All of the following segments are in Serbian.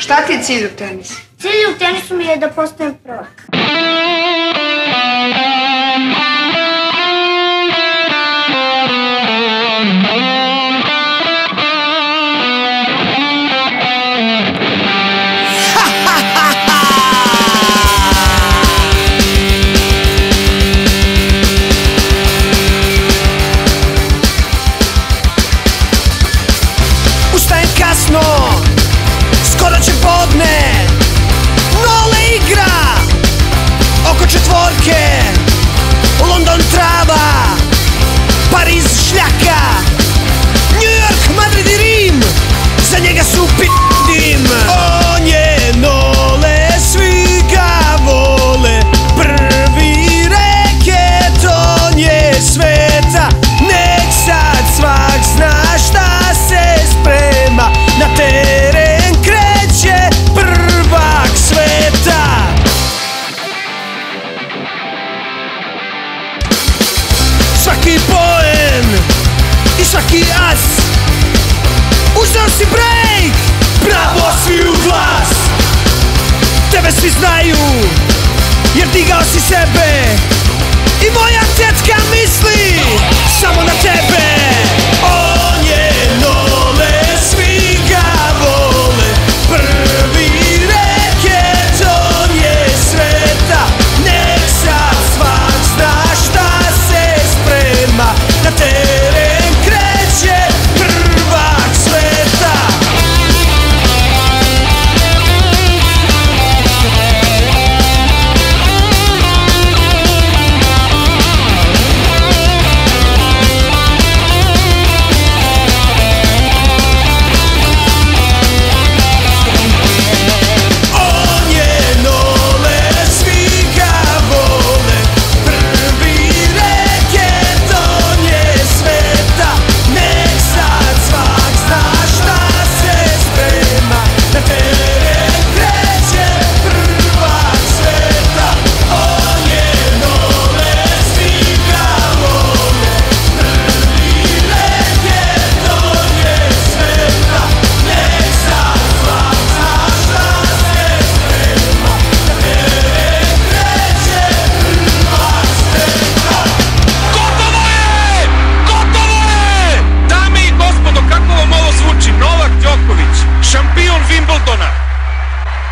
Šta ti je cilj u tenisu? Cilj u tenisu mi je da postanem prvak. Ustajem kasno, skoro će podne, Nole igra oko četvorke, London trava, Pariz šljaka, New York, Madrid i Rim, za njega su p***dim. On je Nole, svi ga vole, prvi reket, on je sveta, nek sad svak zna šta se sprema, na teren kreće prvak sveta. Svaki poen i svaki as, uzeo si break, bravo svi u glas. Tebe svi znaju, jer digao si sebe, i moja tetka misli samo na tebe. On je Nole, svi ga vole, prvi reket, on je sveta, nek sad svak zna šta se sprema, na teren kreće prvak sveta. On je Nole, svi ga vole, prvi reket, on je sveta, nek sad svak zna šta se sprema, na teren kreće prvak sveta. On je Nole, svi ga vole, prvi reket, on je sveta, nek sad svak zna šta se sprema, na teren kreće prvak sveta. Gotovo je! Gotovo je! Dame i gospodo, kako vam ovo zvuči? Novak Đoković, šampion Wimbledona.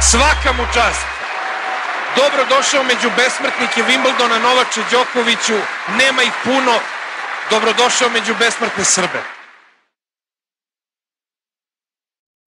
Svaka mu čast. Dobro došao među besmrtnike Wimbledona, Novače Đokoviću. Nema ih puno. Dobrodošao među besmrtne Srbe.